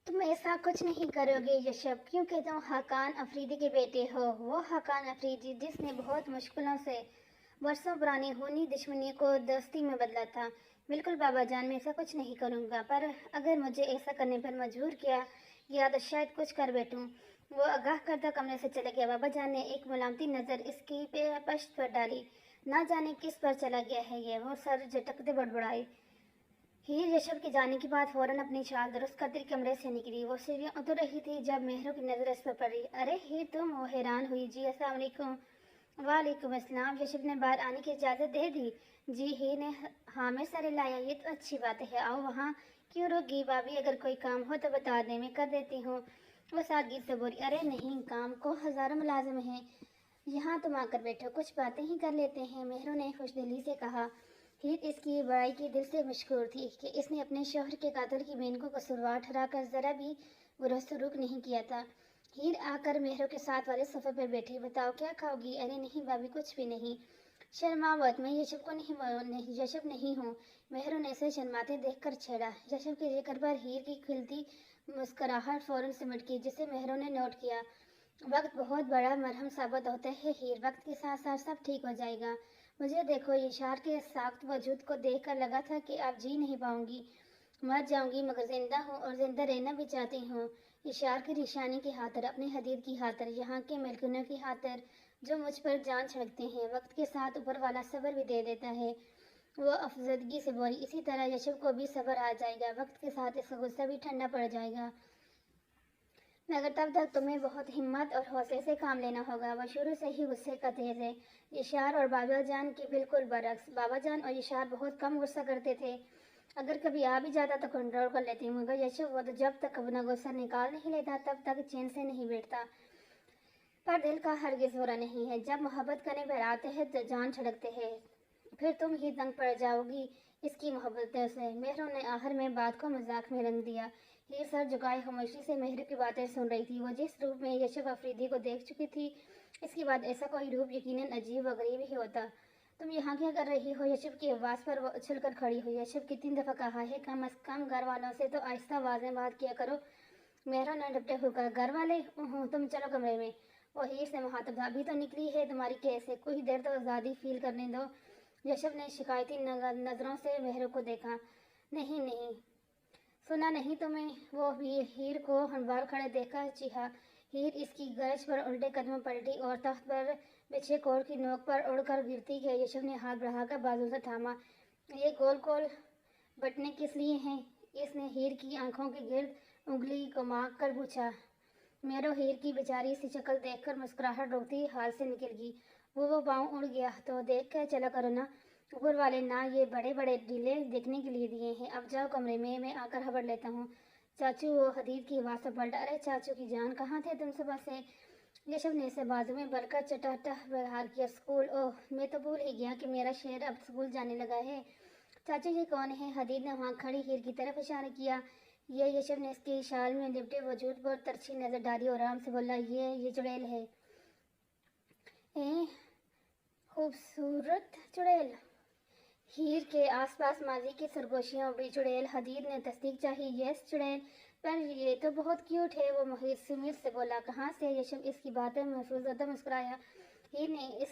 तुम ऐसा कुछ नहीं करोगे यशब, क्योंकि तुम हाकान अफरीदी के बेटे हो। वो हाकान अफरीदी जिसने बहुत मुश्किलों से बरसों पुरानी खूनी दुश्मनी को दोस्ती में बदला था। बिल्कुल बाबा जान, मैं ऐसा कुछ नहीं करूँगा, पर अगर मुझे ऐसा करने पर मजबूर किया गया तो शायद कुछ कर बैठूँ। वो आगाह करता कमरे से चला गया। बाबा जान ने एक मुलामती नज़र इसकी पश्त पर डाली। ना जाने किस पर चला गया है ये, वो सर झटकते बड़बड़ाई। हीर यशब के जाने के बाद फौरन अपनी चाल दुरुस्त करती कमरे से निकली। वो सीढ़ियाँ उतर रही थी जब मेहरों की नज़र इस पर पड़ी। अरे हीर तुम? वो हैरान हुई। जी अस्सलाम वालेकुम। वालेकुम अस्सलाम। यशब ने बाहर आने की इजाज़त दे दी। जी हीर ने हाँ में सर लाया। ये तो अच्छी बात है, आओ। वहाँ क्यों रुक गई भाभी? अगर कोई काम हो तो बता दें, मैं कर देती हूँ। वो सादगी से बोली। अरे नहीं, काम को हज़ारों मुलाजिम हैं, यहाँ तुम आकर बैठो, कुछ बातें ही कर लेते हैं, मेहरों ने खुशदिली से कहा। हीर इसकी बड़ाई के दिल से मशहूर थी कि इसने अपने शौहर के कातिल की बहन को कसूरवार ठहराकर ज़रा भी बुरा सलूक नहीं किया था। हीर आकर मेहरों के साथ वाले सोफे पर बैठी। बताओ क्या खाओगी? अरे नहीं भाभी, कुछ भी नहीं। शर्मा मत, मैं यशब को यशब नहीं हूँ। मेहरों ने इसे शर्माते देखकर छेड़ा। यशब के जिक्र पर हीर की खिलती मुस्कुराहट फौरन सिमट गई, जिसे मेहरों ने नोट किया। वक्त बहुत बड़ा मरहम साबित होता है हीर, वक्त के साथ साथ सब ठीक हो जाएगा। मुझे देखो, इशार के साख्त वजूद को देखकर लगा था कि अब जी नहीं पाऊंगी, मर जाऊंगी, मगर जिंदा हूँ और जिंदा रहना भी चाहती हूँ। इशार की निशानी की खातिर, अपने हदीद की खातिर, यहाँ के मिलकुनों की खातिर जो मुझ पर जान छिड़कते हैं। वक्त के साथ ऊपर वाला सब्र भी दे देता है। वो अफजदगी से बोली। इसी तरह यशब को भी सब्र आ जाएगा, वक्त के साथ इसका गुस्सा भी ठंडा पड़ जाएगा, मगर तब तक तुम्हें बहुत हिम्मत और हौसले से काम लेना होगा। वह शुरू से ही गुस्से का तेज है, इशार और बाबा जान के बिल्कुल बरक्स। बाबा जान और इशार बहुत कम गुस्सा करते थे, अगर कभी आ भी जाता तो कंट्रोल कर लेते, मगर यशब वो तो जब तक अपना गुस्सा निकाल नहीं लेता तब तक चैन से नहीं बैठता। पर दिल का हरगिज बुरा नहीं है, जब मोहब्बत करने पर आते हैं तो जान छिड़कते हैं, फिर तुम ही तंग पड़ जाओगी इसकी मोहब्बतों से। मेहरों ने आखिर में बात को मजाक में रंग दिया। हीर सर झुकाए खामोशी से मेहर की बातें सुन रही थी। वो जिस रूप में यशब अफरीदी को देख चुकी थी, इसके बाद ऐसा कोई रूप यकीनन अजीब व गरीब ही होता। तुम यहाँ क्या कर रही हो? यशब की आवाज़ पर वो उछल कर खड़ी हुई। यशब की 3 दफ़ा कहा है, कम अज़ कम घर वालों से तो आहिस्ता आवाज़ बात किया करो। मेहरा ने डपटे हुए कहा। घर वाले? तुम चलो कमरे में। वो हीर से मुखातब था। अभी तो निकली है तुम्हारी केस है, कुछ देर तो आज़ादी फील करने दो। यशब ने शिकायती नज़रों से मेहरों को देखा। नहीं नहीं, सुना नहीं तुम्हें? वो भी हीर को हनवार खड़े देखकर चिढ़ा। हीर इसकी गरज पर उल्टे कदम पलटी और तख्त पर बिछे कोर की नोक पर उड़कर गिरती गई। यशब ने हाथ बढ़ाकर बाजू से थामा। ये गोल गोल बटने किस लिए हैं? इसने हीर की आंखों के गिर्द उंगली घुमा कर पूछा। मेरो हीर की बेचारी सी शक्ल देखकर मुस्कुराहट रोकती हाथ से निकल गई। वो पाँव उड़ गया तो देख कर चला करो ना, ऊपर वाले ना ये बड़े बड़े ढीले देखने के लिए दिए हैं। अब जाओ कमरे में, मैं आकर खबर लेता हूँ। चाचू? वो हदीद की आवाज़ से पलटा। अरे चाचू की जान, कहाँ थे तुम सुबह से? यशब ने इसे बाजू में भरकर चटाटा व्यवहार किया। स्कूल? ओह, मैं तो भूल ही गया कि मेरा शेर अब स्कूल जाने लगा है। चाचू ये कौन है? हदीद ने वहाँ खड़ी हीर की तरफ इशारा किया। ये यशब ने इसके शाल में लिपटे वजूद पर तिरछी नजर डाली और आराम से बोला, ये चुड़ैल है। खूबसूरत चुड़ैल? हीर के आसपास माजी की सरगोशियाँ उभरी। चुड़ैल? हदीद ने तस्दीक चाही। यस चुड़ैल, पर ये तो बहुत क्यूट है। वो मुहिर से बोला। कहाँ से? यशब इसकी बातें महसूस होता मुस्कुराया। हीर ने इस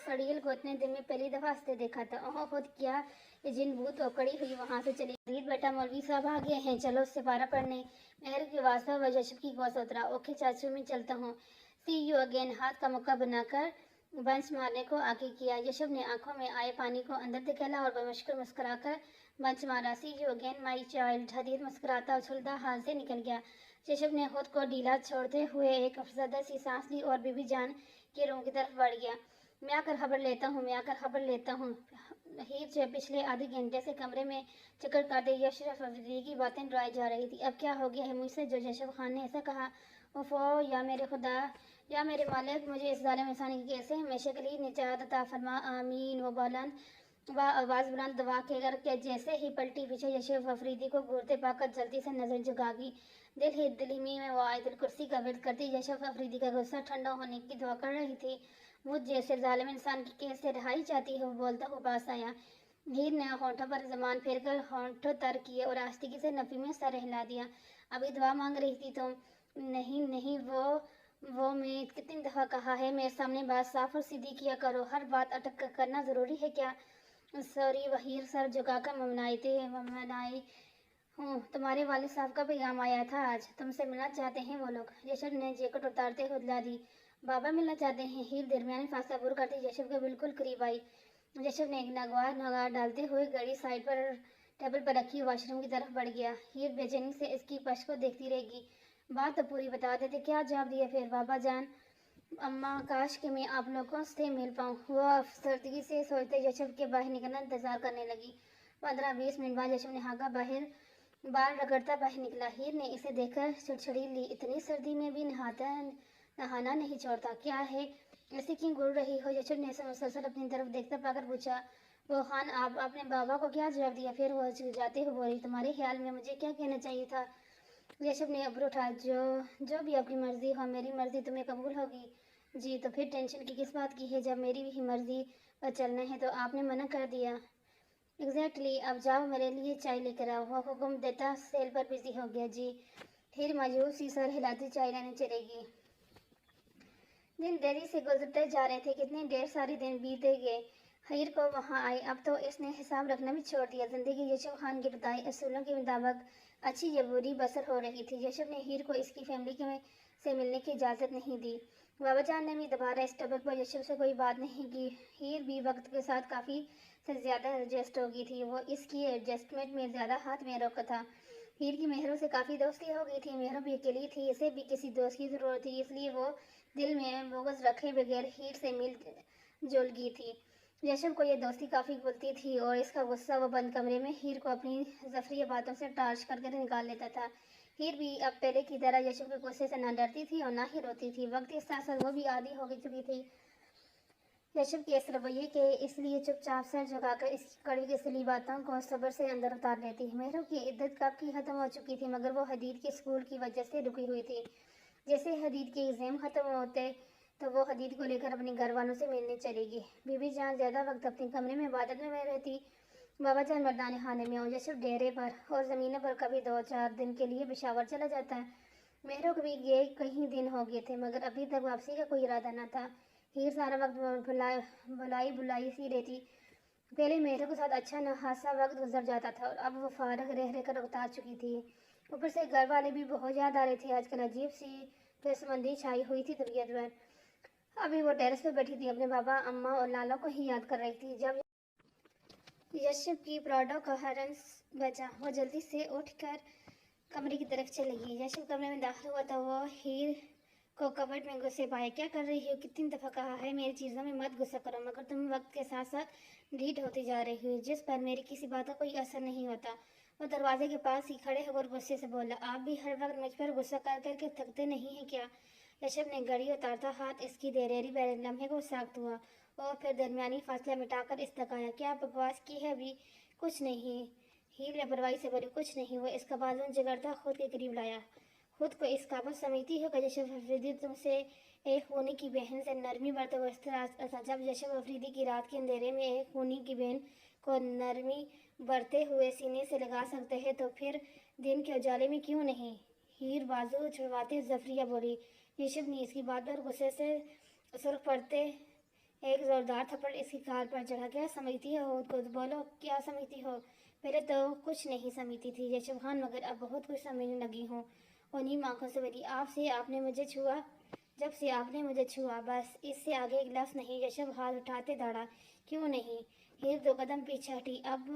सड़ील को इतने दिन में पहली दफ़ा हंसते देखा था। ओह खुद क्या ये जिन भूत ओकड़ी हुई वहाँ से चली। हदीद बेटा, मौलवी साहब आ गए हैं, चलो सिपारा पढ़ने। मेहर की आवाज़ पर वह यशब की गोद उतरा। ओके चाचू, मैं चलता हूँ, सी यू अगेन। हाथ का मुक्का बनाकर बंच मारने को आगे किया। यशब ने आंखों में आए पानी को अंदर धकेला और बमुश्किल मुस्कुराकर बंच मारा। सी यू अगेन माई चाइल्ड। हदीद मुस्कुराता उछलता हाथ से निकल गया। यशब ने खुद को ढीला छोड़ते हुए एक अफसरदा सी सांस ली और बीबी जान के रूम की तरफ बढ़ गया। मैं आकर खबर लेता हूँ, मैं आकर खबर लेता हूँ। हीर से पिछले आधे घंटे से कमरे में चक्कर काटे अशरफ अफरीदी की बातें डराई जा रही थी। अब क्या हो गया है मुझसे जो यशब खान ने ऐसा कहा? ओफो, या मेरे खुदा, या मेरे मालिक, मुझे इस जालिम इंसान की कैसे हमेशा के लिए निजात अता फरमा। आमीन। वो बुलंद वह आवाज़ बुलंद दबा के जैसे ही पलटी पीछे यशब अफरीदी को घूरते पाकर जल्दी से नजर झुका गई। दिल ही में वो आयतुल कुर्सी का विर्द करती यशब अफरीदी का गुस्सा ठंडा होने की दुआ कर रही थी। मुझ जैसे जालिम इंसान की कैसे रिहाई चाहती है? वो बोलता हुआ पास आया। हीर ने होंठों पर जमान फेर कर होंठों तर किए और आस्तिकी से नफी में सर हिला दिया। ابھی دعا مانگ رہی تھی تم. نہیں نہیں، وہ میں کتنی دفعہ کہا ہے میرے سامنے بات صاف اور سیدھی کیا کرو. ہر بات اٹک کر کرنا ضروری ہے کیا؟ سوری وحیر، سر جھکا کر منائی ہوں. تمہارے والد صاحب کا پیغام آیا تھا آج. تم سے ملنا چاہتے ہیں وہ لوگ. یشب نے جیکٹ اتارتے ہوئے دلا دی. بابا ملنا چاہتے ہیں؟ ہیر درمیانی فاصلہ پر کرتی یشب کے بالکل قریب آئی. یشب نے ایک نگار ڈالتے ہوئے گھڑی سائڈ پر ٹیبل پر رکھی واش روم کی طرف بڑھ گیا. ہیر بے چینی سے اس کی پش کو دیکھتی رہے گی. بات تو پوری بتا دیتے. کیا جواب دیا پھر بابا جان؟ اماں، کاش کہ میں آپ لوگوں سے مل پاؤں. وہ افسردگی سے سوچتے یشب کے باہر نکلنا انتظار کرنے لگی. 15-20 منٹ بعد یشب نے ہاگا بال رگڑتا باہر نکلا. ہیر نے اسے دیکھ کر چھڑچھڑی لی. اتنی سردی میں بھی نہانا نہیں چھوڑتا. کیا ہے؟ ایسے کیوں گڑ رہی ہو؟ یشب نے اسے مسلسل اپنی طرف دیکھتا پا کر پوچھا. وہ خان، آپ نے بابا کو کیا جواب دیا پھر؟ وہ جاتے ہوئے بولی. تمہارے خیال میں مجھے کیا کہنا چاہیے تھا؟ یشب نے ابرو اٹھایا. جو بھی آپ کی مرضی ہو. میری مرضی تمہیں قبول ہوگی؟ جی. تو پھر ٹینشن کی کس بات کی ہے؟ جب میری بھی مرضی پر چلنا ہے تو آپ نے منع کر دیا. ایگزیکٹلی. اب جاؤ میرے لیے چائے لے کر آؤ. وہ حکم دیتا سیل پر بزی ہو گیا. جی. پھر مایوس سی سر ہلاتی چائے لینے چلے گی. دن دیری سے گزرتے جا رہے تھے. کتنے ڈھیر سارے دن بیتے گئے. ہیر کو وہاں آئے. اب تو اس نے حساب رکھنا بھی چھوڑ دیا. زندگی یشب خان کے بتائے اصولوں کے مطابق اچھی یا بری بسر ہو رہی تھی. یشب نے ہیر کو اس کی فیملی سے ملنے کی اجازت نہیں دی. بابا جان نے بھی دوبارہ اس ٹاپک پر یشب سے کوئی بات نہیں کی. ہیر بھی وقت کے ساتھ کافی سے زیادہ ایڈجسٹ ہو گئی تھی. وہ اس کی ایڈجسٹمنٹ میں زیادہ ہاتھ میں روکا تھا. ہیر کی مہروں سے کافی دوستی ہو گئی تھی. مہروں بھی اکیلی تھی. اسے بھی کسی دوست کی ضرورت تھی. اس لیے وہ دل میں بغض رکھے بغیر ہیر سے مل جل گئی تھی. یشب کو یہ دوستی کافی گلتی تھی اور اس کا غصہ وہ بند کمرے میں ہیر کو اپنی زفریہ باتوں سے ٹارچ کر کے نکال لیتا تھا. ہیر بھی اب پہلے کی طرح یشب کے غصے سے نہ ڈرتی تھی اور نہ ہی روتی تھی. وقت کے ساتھ ساتھ وہ بھی عادی ہو چکی تھی یشب کے اس رویے کے. اس لیے چپ چاپ سر جھکا کر اس کی کڑوی اصلی باتوں کو صبر سے اندر اتار لیتی. مہروں کی عدت کب کی ختم ہو چکی تھی مگر وہ حدید کے اسکول کی وجہ سے رکی ہوئی تھی. جیسے حدید کے ایگزام ختم ہوتے تو وہ حدید کو لے کر اپنے گھر والوں سے ملنے چلے گی. بی بی جان زیادہ وقت اپنے کمرے میں عبادت میں رہتی. بابا جان مردانہ خانے میں اور یشب ڈیرے پر اور زمینوں پر کبھی 2-4 دن کے لیے پشاور چلا جاتا ہے. مہروں کو بھی گئے کئی دن ہو گئے تھے مگر ابھی تک واپسی کا کوئی ارادہ نہ تھا. ہیر سارا وقت بلائی سی رہتی. پہلے مہروں کے ساتھ اچھا خاصا وقت گزر جاتا تھا اور اب وہ فارغ رہ کر اتار چکی تھی. اوپر سے گھر والے بھی بہت یاد آ رہے تھے. آج کل عجیب سی پسماندگی چھائی ہوئی تھی طبیعت پر. ابھی وہ ٹیرس پہ بیٹھی تھی. اپنے بابا، اماں اور لالا کو ہی یاد کر رہی تھی. جب یشب کی پراڈو کا ہارن بجا وہ جلدی سے اٹھ کر کمرے کی طرف چلے گئی. یشب کمرے میں داخل ہوا تو وہ ہیر کو کبڈ میں گھسے پائے. کیا کر رہی ہو؟ کتنی دفعہ کہا ہے میری چیزوں میں مت غصہ کرو مگر تم وقت کے ساتھ ساتھ ڈھیٹ ہوتی جا رہی ہو جس پر میری کسی بات کا کوئی اثر نہیں ہوتا. وہ دروازے کے پاس ہی کھڑے ہو کر غصے سے بولا. آپ بھی ہر وقت مجھ پر غصہ کر کر کے تھکتے نہیں ہیں کیا؟ یشب نے گھڑی اتارتا ہاتھ اس کی دریری لمحے کو ساخت ہوا اور پھر درمیانی فاصلہ مٹا کر استقایا. کیا بکواس کی ہے ابھی؟ کچھ نہیں. ہیر لاپرواہی سے بولی. کچھ نہیں. وہ اس کا بازو جگڑتا خود کے قریب لایا. خود کو اس قابل سمجھتی ہو کہ یشب افریدی تم سے ایک خونی کی بہن سے نرمی برتے ہوئے اس طرح جب یشب افریدی کی رات کے اندھیرے میں ایک خونی کی بہن کو نرمی برتے ہوئے سینے سے لگا سکتے ہیں تو پھر دن کے اجالے میں کیوں نہیں؟ ہیر بازو چھڑواتے زفریہ بولی. یشب نے اس کی بات پر غصے سے سرخ پڑتے ایک زوردار تھپڑ اس کی کار پر چڑھا. کیا سمجھتی ہو خود کو؟ بولو کیا سمجھتی ہو؟ پہلے تو کچھ نہیں سمجھتی تھی یشب خان مگر اب بہت کچھ سمجھنے لگی ہوں. وہ نیم آنکھوں سے بولی. آپ نے مجھے چھوا؟ جب سے آپ نے مجھے چھوا بس اس سے آگے ایک لفظ نہیں. یشب ہاتھ اٹھاتے داڑا. کیوں نہیں؟ ہیر 2 قدم پیچھے ہٹی. اب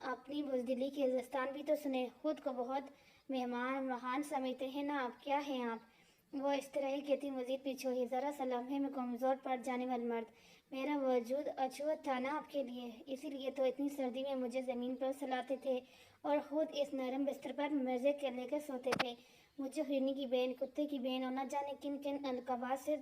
اپنی بزدلی کی داستان بھی تو سنیں. خود کو بہت مہان سمجھتے ہیں نا آپ. کیا ہیں آپ؟ وہ اس طرح ہی کہتی مزید پیچھے ہوئی. ذرا سا لمحے میں کمزور پڑ جانے والا مرد. میرا وجود اچھوت تھا نا آپ کے لیے. اسی لیے تو اتنی سردی میں مجھے زمین پر سلاتے تھے اور خود اس نرم بستر پر مزے لے کر سوتے تھے. مجھے ہرنی کی بہن، کتے کی بہن اور نہ جانے کن کن القابات سے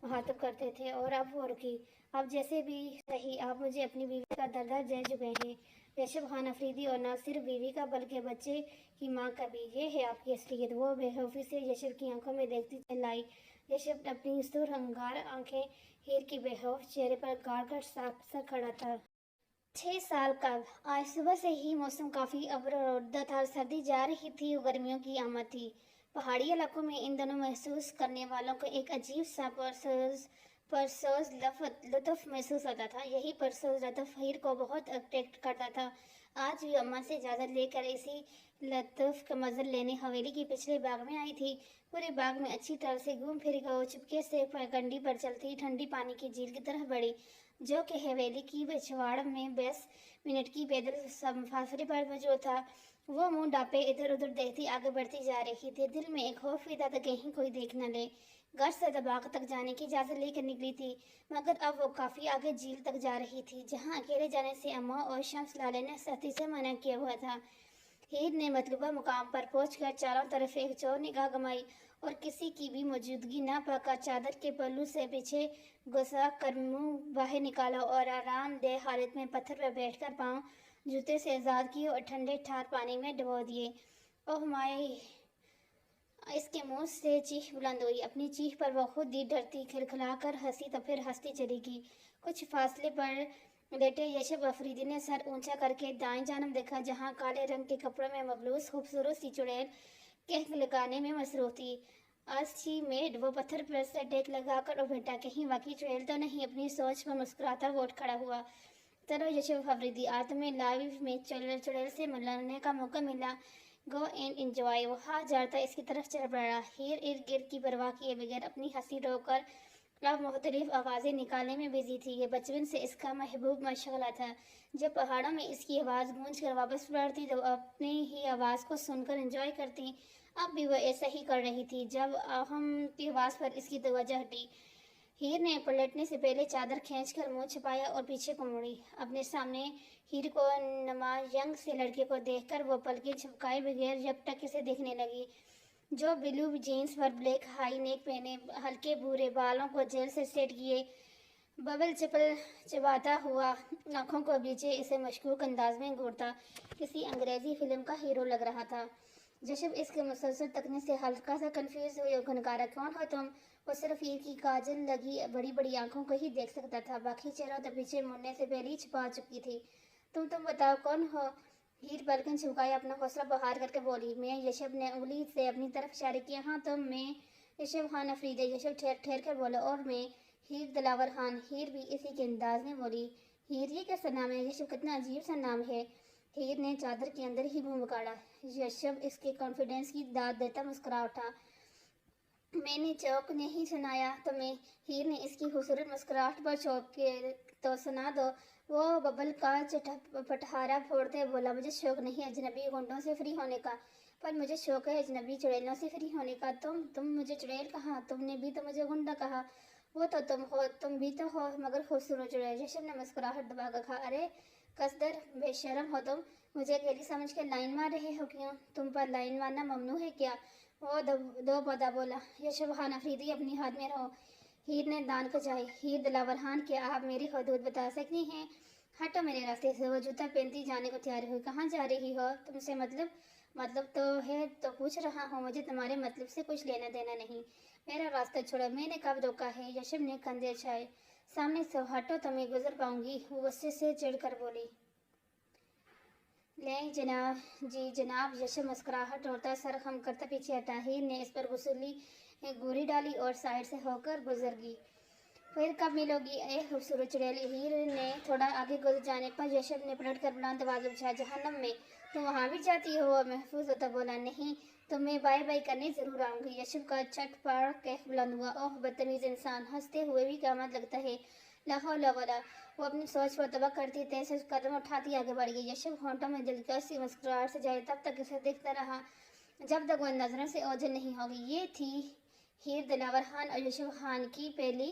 مخاطب کرتے تھے. اور اب وہ رکی. اب جیسے بھی رہی آپ مجھے اپنی بیوی کا درجہ دے چکے ہیں. یشب خان افریدی اور نہ صرف بیوی کا بلکہ بچے کی ماں کا بھی. یہ ہے آپ کی اصلیت. وہ بے خوفی سے یشب کی آنکھوں میں دیکھتی چلائی. یشب اپنی سرخ انگار آنکھیں ہیر کی بے خوف چہرے پر گاڑ کر ساکت سا کھڑا تھا. 6 साल कब? आज सुबह से ही मौसम काफी अवरोधा था। सर्दी जा रही थी, गर्मियों की आमद थी। पहाड़ी इलाकों में इन दोनों महसूस करने वालों को एक अजीब सा परसोस लुत्फ महसूस होता था। यही परसोस लुत्फ हीर को बहुत अट्रैक्ट करता था। आज भी अम्मा से इजाज़त लेकर इसी लुत्फ का मज़ा लेने हवेली के पिछले बाग में आई थी। पूरे बाग में अच्छी तरह से घूम फिर कर चुपके से कंडी पर चलती ठंडी पानी की झील की तरफ बढ़ी, जो कि हवेली की पिछवाड़ में 20 मिनट की पैदल फासले पर मौजूद था। वो मुंह डापे इधर उधर देखती आगे बढ़ती जा रही थी। दिल में एक खौफ भी था कि कहीं कोई देख न ले। घर से बाग तक जाने की इजाज़त लेकर निकली थी, मगर अब वो काफ़ी आगे झील तक जा रही थी, जहाँ अकेले जाने से अम्मा और शम्स लाले ने सख्ती से मना किया हुआ था। हीर ने मतलूबा मुकाम पर पहुंचकर चारों तरफ एक चौर निगाह गमाई और किसी की भी मौजूदगी न पाकर चादर के पल्लू से पीछे घुसा कर मुंह बाहर निकाला और आरामदेह हालत में पत्थर पर बैठकर पांव जूते से आज़ाद किए और ठंडे ठार पानी में डुबो दिए। Oh my! इसके मुंह से चीख बुलंद हुई। अपनी चीख पर वो खुद ही डरती खिलखिलाकर हंसी तो फिर हंसती चली गई। कुछ फासले पर लेटे यशब अफरीदी ने सर ऊंचा करके दाएं जानब देखा, जहां काले रंग के कपड़ों में मबलूस खूबसूरत सी चुड़ैल केक लगाने में मसरूफ थी। आशी मेड वो पत्थर पर से टेक लगाकर बैठा, कहीं वाकई चुड़ैल तो नहीं। अपनी सोच पर मुस्कुराता वो उठ खड़ा हुआ। चलो यशब अफरीदी, आज तुम्हें लाइव में चुड़ैल से मिलने का मौका मिला। Go and enjoy. वो हाथ जाता इसकी तरफ चल पड़ा। हीर इर्द गिर्द की परवाह किए बगैर अपनी हंसी रोककर अब मुख्तलिफ आवाज़ें निकालने में बिजी थी। ये बचपन से इसका महबूब मशगला था। जब पहाड़ों में इसकी आवाज़ गूंज कर वापस लौटती तो अपनी ही आवाज़ को सुनकर एंजॉय करती। अब भी वह ऐसा ही कर रही थी जब अहम की आवाज़ पर इसकी तवज्जो हटी। हीर ने पलटने से पहले चादर खींचकर मुंह छिपाया और पीछे को मुड़ी। अपने सामने हीर को नमायंग से लड़के को देखकर वो पलकें झपकाए बगैर यकटक से देखने लगी, जो ब्लू जीन्स पर ब्लैक हाई नेक पहने, हल्के भूरे बालों को जेल से सेट किए, बबल चपल चबाता हुआ आंखों को बीचे इसे मशकूक अंदाज में घूरता किसी अंग्रेजी फिल्म का हीरो लग रहा था। जशब इसके मुसलसल तकने से हल्का सा कंफ्यूज हुई और घनकारा, कौन हो तुम? वो सिर्फ हीर की काजल लगी बड़ी बड़ी आंखों को ही देख सकता था, बाकी चेहरा तो पीछे मुड़ने से पहले ही छुपा चुकी थी। तुम बताओ कौन हो? हीर पलकन झुकाया अपना हौसला बहार करके बोली। मैं। यशब ने उंगली से अपनी तरफ इशारे किया। हाँ तुम। मैं यशब खान अफरीदी। यशब ठहर ठहर कर बोला। और मैं हीर दिलावर खान। हीर भी इसी के अंदाज में बोली। हीर, ये कैसा नाम है? यशब, कितना अजीब सा नाम है। हीर ने चादर के अंदर ही मुंह मुकाड़ा। यशब इसके कॉन्फिडेंस की दाद देता मुस्कुरा उठा। मैंने चौक नहीं सुनाया तुम्हें? हीर ने इसकी खूबसूरत मुस्कुराहट पर चौक के तो सुना दो। वो बबल का पटहारा फोड़ते बोला। मुझे शौक नहीं अजनबी गुंडों से फ्री होने का, पर मुझे शौक है अजनबी चुड़ैलों से फ्री होने का। तुम मुझे चुड़ैल कहा? तुमने भी तो मुझे गुंडा कहा। वो तो तुम हो, तुम भी तो हो मगर खूबसूरत चुड़ैल। यशब ने मुस्कुराहट दबा कर कहा। अरे कसदर, बेशरम हो तुम। मुझे अकेली समझ के लाइन मार रहे हो क्यों? तुम पर लाइन मारना ममनू है क्या? वो दो पौधा बोला। यशब खान अफरीदी, अपनी हाथ में रहो। हीर ने दान कचाई। हीर दिलावर खान, क्या आप मेरी हदूद बता सकती हैं? हटो मेरे रास्ते से। वो जूता पहनती जाने को तैयार हुई। कहाँ जा रही हो? तुमसे मतलब तो है तो पूछ रहा हूँ। मुझे तुम्हारे मतलब से कुछ लेना देना नहीं। मेरा रास्ता छोड़ो। मैंने कब रोका है? यशब ने कंधे छाए। सामने से हटो तो मैं गुजर पाऊंगी। वो गुस्से से चिढ़कर बोली। ले जनाब। जी जनाब। यशब मुस्कुराहट तोड़ता सर खम करता पीछे हटा। हीर ने इस पर गुस्सुली गोरी डाली और साइड से होकर गुजर गई। फिर कब मिलोगी ए खूबसूरत चुड़ैल? हीर ने थोड़ा आगे गुजर जाने पर यशब ने पलट कर बुलंद आवाज में पूछा। जहन्नम में? तुम वहाँ भी जाती हो? महफूज होता बोला। नहीं तो मैं बाय बाय करने जरूर आऊँगी। यशब का चटपड़ कह बुलंद हुआ। ओह बदतमीज इंसान, हंसते हुए भी कामत लगता है। लाहौला वाला। वो अपनी सोच पर तबाह करती तेज कदम उठाती आगे बढ़ गई। यशब होंठों में दिलकश मुस्कुराहट से जाए तब तक इसे देखता रहा जब तक वह नजरों से ओझल नहीं हो गई। ये थी हीर दिलावर खान और यशब खान की पहली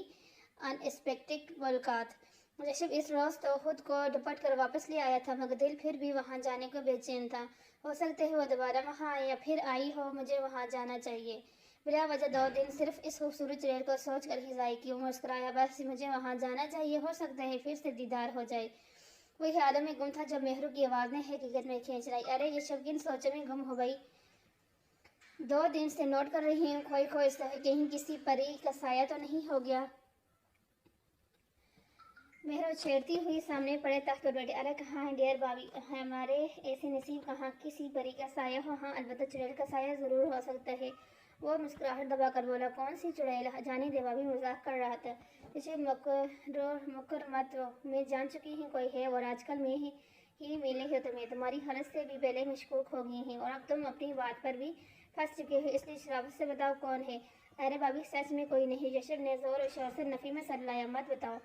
अनएक्सपेक्टेड मुलाकात। यशब इस रोज तो खुद को दुपट कर वापस ले आया था, मगर दिल फिर भी वहां जाने को बेचैन था। हो सकते है वो दोबारा वहां आए या फिर आई हो। मुझे वहां जाना चाहिए। बिला वजह 2 दिन सिर्फ इस खूबसूरत चेहरे को सोच कर ही जाए कि वो मुस्कुराया। बस मुझे वहां जाना चाहिए, हो सकता है फिर से दीदार हो जाए। वही ख्यालों में गुम था जब मेहरू की आवाज़ ने हकीकत में खींच लाई। अरे यशब, किन सोचों में गुम हो गई? 2 दिन से नोट कर रही हूँ, खोई कहीं किसी परी का साया तो नहीं हो गया? मेहरो छेड़ती हुई सामने पड़े तख्त पर बैठी। अरे कहाँ है डियर भाभी, हमारे ऐसे नसीब कहाँ किसी परी का साया हो। हाँ अलबत्ता चुड़ैल का साया ज़रूर हो सकता है। वो मुस्कुराहट दबा कर बोला, कौन सी चुड़ैल? जाने दे, भाभी मजाक कर रहा था। इसे मकर मत, मैं जान चुकी हूँ कोई है, और आजकल मैं ही मिले हो तुम्हें। तुम्हारी हालत से भी पहले मशकूक हो गई हैं, और अब तुम अपनी बात पर भी फंस चुके हो, इसलिए शराफत से बताओ कौन है। अरे भाभी सच में कोई नहीं, यशब ने जोर और शोर से नफ़ी में सर लाया। मत बताओ,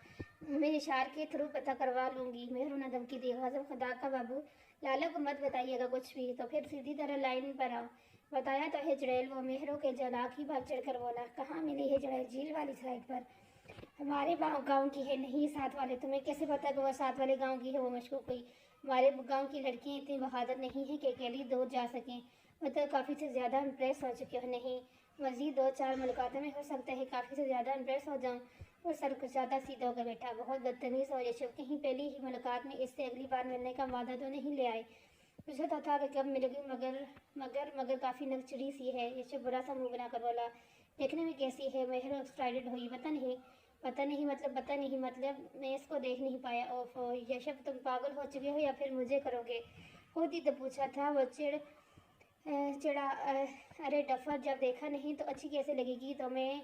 मैं इशार के थ्रू पता करवा लूँगी। मेहरू ने धमकी दी। गज़ब खुदा का बाबू, लाला को मत बताइएगा कुछ भी, तो फिर सीधी तरह लाइन पर आओ। बताया तो है चुड़ैल, वो मेहरू के जनाक ही भाग चढ़कर बोला। कहाँ मिली है चुड़ैल? झील वाली साइड पर। हमारे गांव की है, नहीं साथ वाले। तुम्हें कैसे पता कि वो साथ वाले गांव की है? वो मशकूक हुई। हमारे गांव की लड़कियां इतनी बहादुर नहीं है कि अकेली दूर जा सकें। मतलब काफ़ी से ज़्यादा इम्प्रेस हो चुके हो। नहीं, मज़ीद 2-4 मुलाकातों में हो सकता है काफ़ी से ज़्यादा इम्प्रेस हो जाऊँ। और सर कुछ ज़्यादा सीधा होकर बैठा। बहुत बदतमीज़ हो यशब, कहीं पहली ही मुलाकात में इससे अगली बार मिलने का वादा तो नहीं ले आए। मुझे तो था कि कब मिलेगी, मगर काफ़ी नकचड़ी सी है। यशब बुरा सा मुँह बनाकर बोला। देखने में कैसी है? मेहर एक्साइटेड हुई। पता नहीं मतलब मैं इसको देख नहीं पाया। ओफो यशब, तुम पागल हो चुके हो या फिर मुझे करोगे? खुद ही तो पूछा था। वो चिड़ा अरे डफर, जब देखा नहीं तो अच्छी कैसे लगेगी? तो मैं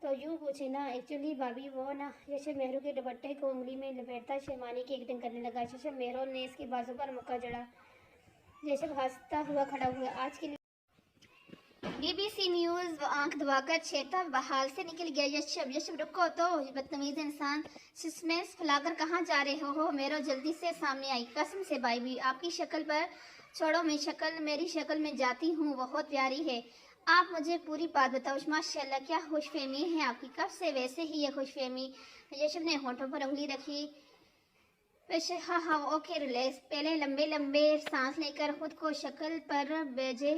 तो यूँ पूछे ना। एक्चुअली भाभी वो ना। यशब मेहरू के दुपट्टे को उंगली में लपेटता शेमानी की एक्टिंग करने लगा। यशब मेहरू ने इसके बाजू पर मुक्का जड़ा। यशब हंसता हुआ खड़ा हुआ। आज के लिए बीबीसी न्यूज़ आंख दबाकर छेड़ता बहाल से निकल गया। यशब रुको तो, बदतमीज इंसान, सस्पेंस फैलाकर कहाँ जा रहे हो? मेरो जल्दी से सामने आई। कसम से भाई, आपकी शक्ल पर छोड़ो, मेरी शक्ल में जाती हूँ, बहुत प्यारी है। आप मुझे पूरी बात बताओ। माशाल्लाह, क्या खुशफहमी है आपकी, कब से वैसे ही ये खुशफहमी? यशब ने होठों पर उंगली रखी। वैसे हाँ ओके रिलैक्स। पहले लंबे लंबे सांस लेकर खुद को शक्ल पर भेजे।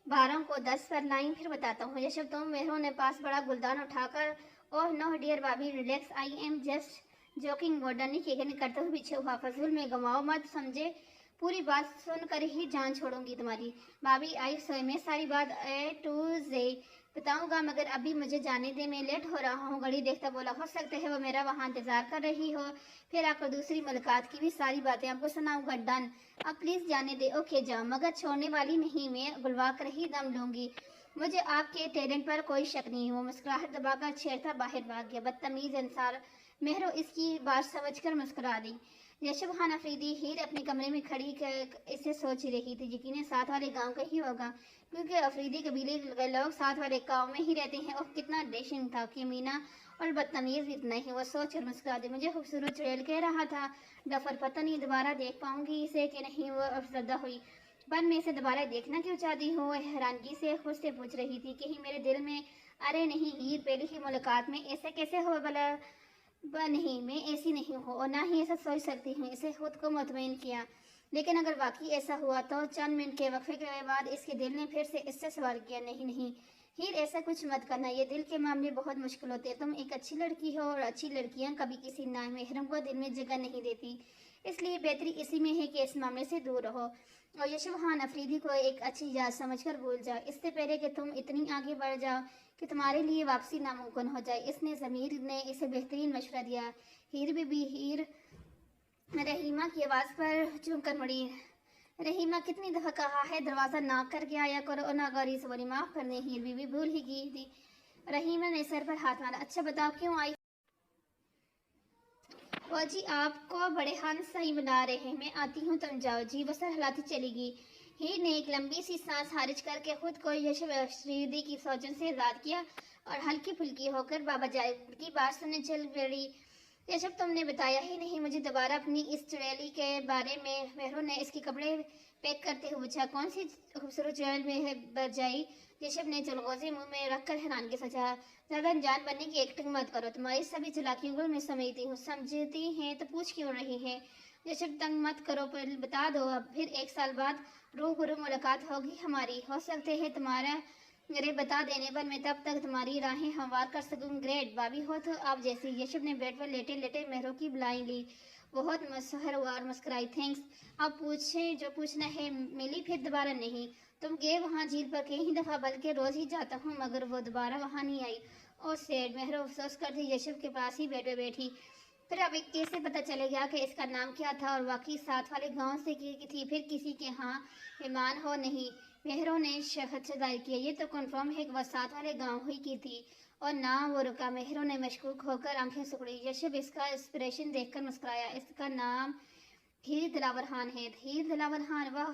12 को 10 पर लाइन, फिर बताता हूँ। यशब तुम मेहरों ने पास बड़ा गुलदान उठाकर, oh no dear bhabhi relax, I am just joking, मॉडर्नी की करते हुए पीछे हुआ। फजूल में गंवाओ मत, समझे? पूरी बात सुनकर ही जान छोड़ूंगी तुम्हारी। भाभी आई सो, मैं सारी बात ए टू जे बताऊंगा, मगर अभी मुझे जाने दे, मैं लेट हो रहा हूँ। घड़ी देखता बोला, हो सकता है वो मेरा वहाँ इंतजार कर रही हो, फिर आकर दूसरी मुलाकात की भी सारी बातें आपको सुनाऊंगा। डन, अब प्लीज जाने दे। ओके जाओ, मगर छोड़ने वाली नहीं, मैं गुलवा कर ही दम लूंगी। मुझे आपके टैलेंट पर कोई शक नहीं। वो मुस्कुराहट दबाकर छेड़ता बाहर भाग गया। बदतमीज इंसान। मेहरो इसकी बात समझकर मुस्कुरा दी। यशब खान अफरीदी हीर अपने कमरे में खड़ी इसे सोच रही थी। यकीनन साथ वाले गांव का ही होगा, क्योंकि अफरीदी कबीले के लोग साथ वाले गांव में ही रहते हैं। और कितना डेशिंग था कि मीना, और बदतमीज भी इतना ही। वो सोच कर मुस्कुरा दी। मुझे खूबसूरत चुड़ैल कह रहा था डफर, पता नहीं दोबारा देख पाऊंगी इसे कि नहीं। वो अफसरदा हुई। पर मैं इसे दोबारा देखना क्यों चाहती हूँ? हैरानगी से खुद से पूछ रही थी। कहीं मेरे दिल में, अरे नहीं हीर, पहली ही मुलाकात में ऐसे कैसे हो भला? नहीं, मैं ऐसी नहीं हूँ और ना ही ऐसा सोच सकती हूँ। इसे खुद को मुतमईन किया। लेकिन अगर वाकई ऐसा हुआ तो? चंद मिनट के वक्फे के बाद इसके दिल ने फिर से इससे सवाल किया। नहीं हीर, ऐसा कुछ मत करना, ये दिल के मामले बहुत मुश्किल होते हैं। तुम एक अच्छी लड़की हो और अच्छी लड़कियां कभी किसी नामहरम को दिल में जगह नहीं देती, इसलिए बेहतरी इसी में है कि इस मामले से दूर रहो और यशब खान अफरीदी को एक अच्छी याद समझकर भूल जाओ, इससे पहले कि तुम इतनी आगे बढ़ जाओ कि तुम्हारे लिए वापसी नामुमकिन हो जाए। इसने ज़मीर ने इसे बेहतरीन मशवरा दिया। हीर रहीमा की आवाज़ पर चूक कर मुड़ी। रहीमा, कितनी दफ़ा कहा है दरवाज़ा ना करके आया करो। और नागौरी से बोली, माफ़ कर दें हीर बीबी, भूल ही गई थी। रहीमा ने सर पर हाथ मारा। अच्छा बताओ क्यों आई? वो जी आपको बड़े हान सही बना रहे हैं, मैं आती हूँ तुम जाओ जी। वो सर हिलाती चलेगी। हीर ने एक लंबी सी सांस खारिज करके खुद को यशब अफरीदी की सोचन से आज़ाद किया और हल्की फुल्की होकर बाबा जावेद की बात सुनने चल पड़ी। यशब, तुमने बताया ही नहीं मुझे दोबारा अपनी इस चुड़ैली के बारे में। मेहरू ने इसके कपड़े पैक करते हुए पूछा। कौन सी खूबसूरत चुड़ैल में है बरजाई? यशब ने चलगोजे मुंह में रखकर हैरान के सोचा। ज़्यादा अनजान बनने की एक्टिंग मत करो, तुम्हारी सभी चालाकियों को मैं समझती हूँ। समझती हैं तो पूछ क्यों रही है? यशब, तंग मत करो, पर बता दो। अब फिर 1 साल बाद रूबरू मुलाकात होगी हमारी, हो सकते है तुम्हारा मेरे बता देने पर मैं तब तक तुम्हारी राहें हमवार कर सकूँ। ग्रेट भाभी हो तो आप जैसी। यशब ने बेड पर लेटे लेटे मेहरू की बुलाई ली। बहुत मशहूर हुआ और मुस्कुराई। थैंक्स। अब पूछे जो पूछना है। मिली फिर दोबारा नहीं? तुम गए वहाँ झील पर कई दफ़ा, बल्कि रोज़ ही जाता हूँ, मगर वो दोबारा वहाँ नहीं आई। और सेठ, मेहरू अफसोस करती यशब के पास ही बेड पर बैठी। پھر اب کیسے پتہ چلے گا کہ اس کا نام کیا تھا اور واقعی ساتھ والے گاؤں سے کی تھی، پھر کسی کے ہاں مہمان ہو نہیں؟ مہروں نے شخص ظاہر کیا، یہ تو کنفرم ہے کہ وہ ساتھ والے گاؤں ہی کی تھی اور نہ وہ رکا۔ مہروں نے مشکوک ہو کر آنکھیں سکڑی۔ یشب اس کا ایکسپریشن دیکھ کر مسکرایا۔ اس کا نام ہیر دلاور خان ہے۔ ہیر دلاور خان، واہ،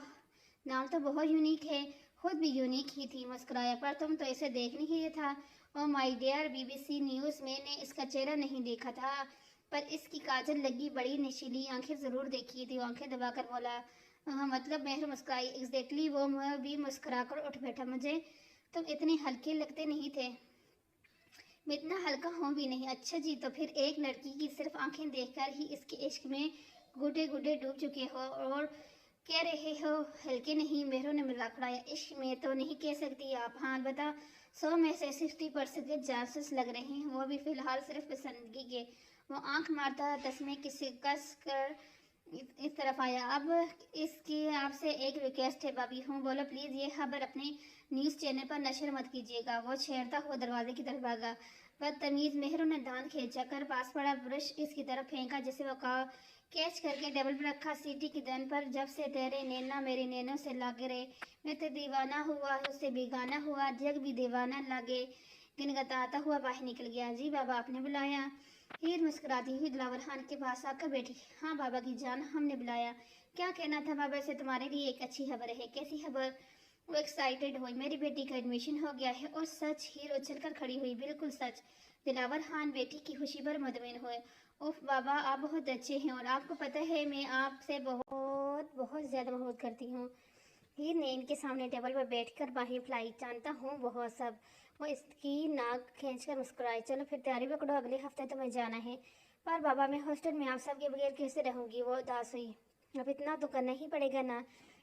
نام تو بہت یونیک ہے۔ خود بھی یونیک ہی تھی، مسکرایا۔ پر تم تو اسے دیکھ نہیں تھا۔ Oh my dear B B C news, میں نے اس کا چہرہ نہیں دیکھا تھا، پر اس کی کاجل لگی بڑی نشیلی آنکھیں ضرور دیکھی تھی۔ وہ آنکھیں دبا کر بولا، مطلب؟ مہر مسکرائی۔ ایگزیکٹلی، وہ بھی مسکرا کر اٹھ بیٹھا۔ مجھے تم اتنے ہلکے لگتے نہیں تھے۔ میں اتنا ہلکا ہوں بھی نہیں۔ اچھا جی، تو پھر ایک لڑکی کی صرف آنکھیں دیکھ کر ہی اس کے عشق میں گھٹے گھٹے ڈوب چکے ہو اور کہہ رہے ہو ہلکے نہیں؟ مہروں نے مذاق اڑایا۔ عشق میں تو نہیں کہہ سکتی آپ۔ ہاں بتا، 100 میں سے 60% کے چانسز لگ رہے ہیں، وہ بھی فی الحال صرف پسندگی کے۔ وہ آنکھ مارتا تسمے کس کر اس طرف آیا۔ اب اس کی آپ سے ایک ریکویسٹ ہے بابی ہوں، بولو پلیز۔ یہ خبر اپنے نیوز چینل پر نشر مت کیجیے گا۔ وہ چھیڑتا ہوا دروازے کی طرف بھاگا۔ بدتمیز، مہروں نے دانت کھینچا کر پاس پڑا برش اس کی طرف پھینکا جسے وہ کیچ کر کے ٹیبل پر رکھا۔ سیٹی کی دن پر جب سے تیرے نینا میرے نینوں سے لاگے رہے، میں تو دیوانہ ہوا، اس سے بیگانہ ہوا، جگ بھی دیوانہ لاگے، گنگناتا ہوا باہر نکل گیا۔ جی بابا، آپ نے بلایا؟ ہیر مسکراتی ہوئی دلاور خان کے پاس آ کر بیٹھی۔ ہاں بابا کی جان، ہم نے بلایا۔ کیا کہنا تھا بابا سے؟ تمہارے لیے ایک اچھی خبر ہے۔ کیسی خبر؟ وہ ایکسائٹیڈ ہوئی۔ میری بیٹی کا ایڈمیشن ہو گیا ہے۔ اور سچ؟ ہیر اچھل کر کھڑی ہوئی۔ بالکل سچ۔ دلاور خان بیٹی کی خوشی پر مطمئن ہوئے۔ اوف بابا، آپ بہت اچھے ہیں، اور آپ کو پتہ ہے میں آپ سے بہت زیادہ محبت کرتی ہوں۔ ہیر نے ان کے سامنے ٹیبل پر بیٹھ کر باہیں پھیلائی۔ جانتا ہوں بہت سب۔ وہ اس کی ناک کھینچ کر مسکرائی۔ چلو پھر تیاری پکڑو، اگلے ہفتے تمہیں جانا ہے۔ پر بابا، میں ہاسٹل میں آپ سب کے بغیر کیسے رہوں گی؟ وہ اداس ہوئی۔ اب اتنا تو کرنا ہی پڑے گا نا،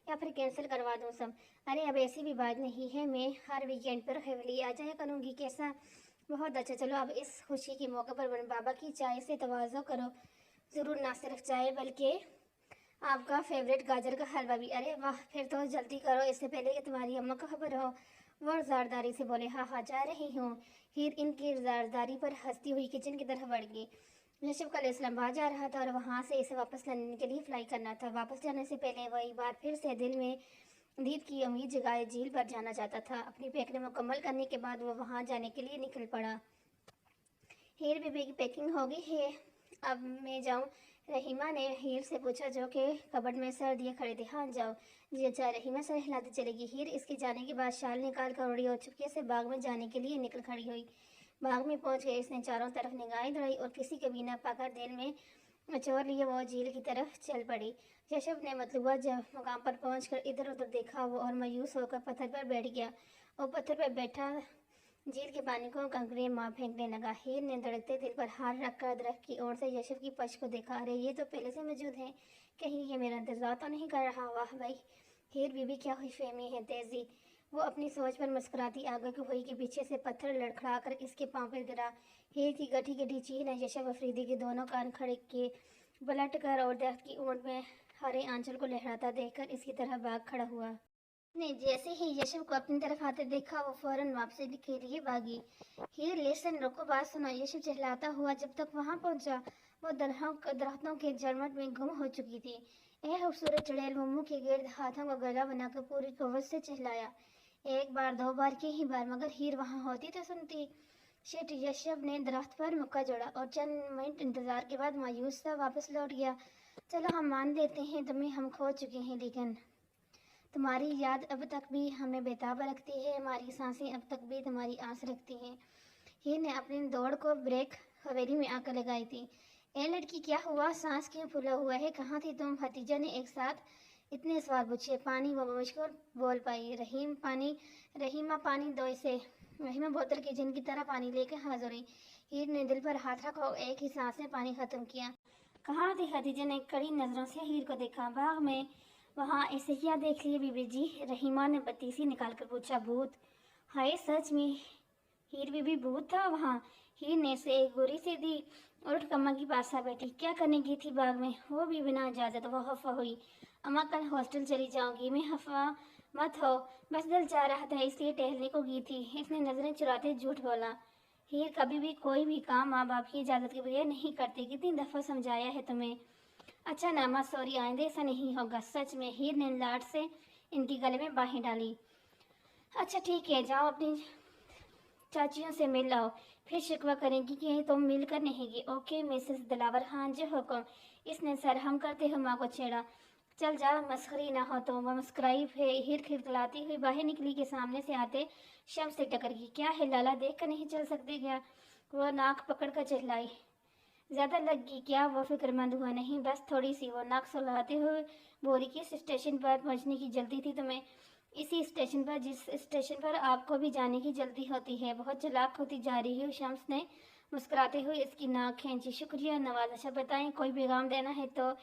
یا پھر کینسل کروا دوں سب؟ ارے اب ایسی بھی بات نہیں ہے، میں ہر ویکینڈ پر خیولی آ جایا کروں گی۔ کیسا؟ بہت اچھا۔ چلو اب اس خوشی کے موقع پر بابا کی چائے سے تواضع کرو ضرور، نہ صرف چائے بلکہ آپ کا فیوریٹ گاجر کا حلوہ بھی۔ ارے واہ، پھر تو جلدی کرو اس سے پہلے کہ تمہاری اماں کو خبر ہو۔ وہ زارداری سے بولے۔ ہاں ہاں، جا رہی ہوں۔ ہیر ان کی زارداری پر ہنستی ہوئی کچن کی طرف بڑھ گئی۔ یشب کل اسلام آباد جا رہا تھا اور وہاں سے اسے واپس لندن کے لیے فلائی کرنا تھا۔ واپس جانے سے پہلے وہ ایک بار پھر سے دل میں دید کی امید جگائے جھیل پر جانا چاہتا تھا۔ اپنی پیکنگ مکمل کرنے کے بعد وہ وہاں جانے کے لیے نکل پڑا۔ ہیر بیبی کی پیکنگ ہو گئی ہے، اب میں جاؤں؟ رحیمہ نے ہیر سے پوچھا جو کہ کبڈ میں سر دیے کھڑے تھے۔ ہاں جاؤ۔ جی اچھا، رحیمہ سر ہلاتی چلے گی۔ ہیر اس کے جانے کے بعد شال نکال کر اڑی اور چپکے سے باغ میں جانے کے لیے نکل کھڑی ہوئی۔ باغ میں پہنچ گئے، اس نے چاروں طرف نگاہیں دوڑائی اور کسی کو بھی نہ پا کر دل میں اچور لیے وہ جھیل کی طرف چل پڑی۔ یشب نے مطلوبہ مقام پر پہنچ کر ادھر ادھر دیکھا اور مایوس ہو کر پتھر پر بیٹھ گیا۔ وہ پتھر پر بیٹھا جھیل کے پانی کو کنکریاں مار پھینکنے لگا۔ ہیر نے دھڑکتے دل پر ہاتھ رکھ کر درخت کی اوٹ سے یشب کی پشت کو دیکھا۔ ارے یہ تو پہلے سے موجود ہے، کہیں یہ میرا انتظار تو نہیں کر رہا؟ واہ بھائی، ہیر بیوی کیا خوش فہمی ہے، تیزی! وہ اپنی سوچ پر مسکراتی آگے کو ہوئی کہ پیچھے سے پتھر لڑکھڑا کر اس کے پاؤں پر گرا۔ ہیر کی گٹھی گٹھی چیخ نے یشب افریدی کے دونوں کان کھڑے کیے۔ پلٹ کر اور درخت کی اونٹ میں ہرے آنچل کو لہراتا دیکھ کر اس کی طرف بھاگ کھڑا ہوا۔ نے جیسے ہی یشب کو اپنی طرف آتے دیکھا، وہ فوراً واپسی کے لیے بھاگی۔ ہیر لیسن، رکو، بات سنو۔ یشب چہلاتا ہوا جب تک وہاں پہنچا، وہ درختوں کے جھرمٹ میں گم ہو چکی تھی۔ اے خوبصورت چڑیل، وہ منہ کے گرد ہاتھوں کو گلا بنا کر پوری قوت سے چہلایا۔ ایک بار، دو بار، کئی بار، مگر ہیر وہاں ہوتی تو سنتی۔ شٹ! یشب نے درخت پر مکہ جوڑا اور چند منٹ انتظار کے بعد مایوس سا واپس لوٹ گیا۔ چلو ہم مان لیتے ہیں تمہیں ہم کھو چکے ہیں، لیکن تمہاری یاد اب تک بھی ہمیں بےتاب رکھتی ہے، ہماری سانسیں اب تک بھی تمہاری آس رکھتی ہیں۔ ہیر نے اپنی دوڑ کو بریک حویلی میں آ کر لگائی تھی۔ اے لڑکی، کیا ہوا؟ سانس کیوں پھولا ہوا ہے؟ کہاں تھی تم؟ ختیجہ نے ایک ساتھ اتنے سوال پوچھے۔ پانی، وہ مشکل بول پائی۔ رحیمہ پانی دو اسے۔ رحیمہ بوتل کے جن کی طرح پانی لے کر حاضر ہوئی۔ ہیر نے دل پر ہاتھ رکھا اور ایک ہی سانس میں پانی ختم کیا۔ کہاں تھی؟ ختیجہ نے کڑی نظروں سے ہیر کو دیکھا۔ باغ میں۔ وہاں ایسے کیا دیکھ لیے بی بی جی؟ رحیمہ نے بتیسی نکال کر پوچھا۔ بھوت! ہائے سچ میں ہیر بی بی، بھوت تھا وہاں؟ ہیر نے اسے ایک گوری سی دی اور اٹھ اماں کے پاس آ بیٹھی۔ کیا کرنے گئی تھی باغ میں؟ وہ بھی بنا اجازت۔ وہ خفا ہوئی۔ اماں کل ہاسٹل چلی جاؤں گی میں۔ خفا مت ہو، بس دل چاہ رہا تھا اس لیے ٹہلنے کو گئی تھی۔ اس نے نظریں چراتے جھوٹ بولا۔ हीर कभी भी कोई भी काम माँ बाप की इजाज़त के बगैर नहीं करते, कितनी दफ़ा समझाया है तुम्हें। अच्छा नामा सॉरी, आइंदे ऐसा नहीं होगा। सच में, हीर ने लाड से इनके गले में बाहें डाली। अच्छा ठीक है, जाओ अपनी चाचियों से मिल आओ, फिर शिकवा करेंगी कि तुम मिलकर नहीं गई। ओके मिसेस दिलावर, हाँ जी हुक्म। इसने सर हम करते हुए माँ को छेड़ा। चल जा, मस्खरी ना हो तो। वह मुस्कुराई हीर खिलखिलाती हुई बाहर निकली के सामने से आते शम्स से टकर गई। क्या है लाला, देख कर नहीं चल सकते क्या? वह नाक पकड़ कर चिल्लाई। ज़्यादा लग गई क्या? वो फिक्रमंद हुआ। नहीं बस थोड़ी सी। वो नाक सुलगाते हुए बोली, किस स्टेशन पर पहुंचने की जल्दी थी तुम्हें? इसी स्टेशन पर जिस स्टेशन पर आपको भी जाने की जल्दी होती है। बहुत चालाक होती जा रही हो। शम्स ने मुस्कुराते हुए इसकी नाक खींची। शुक्रिया नवाज। अच्छा बताएं, कोई पैगाम देना है तो?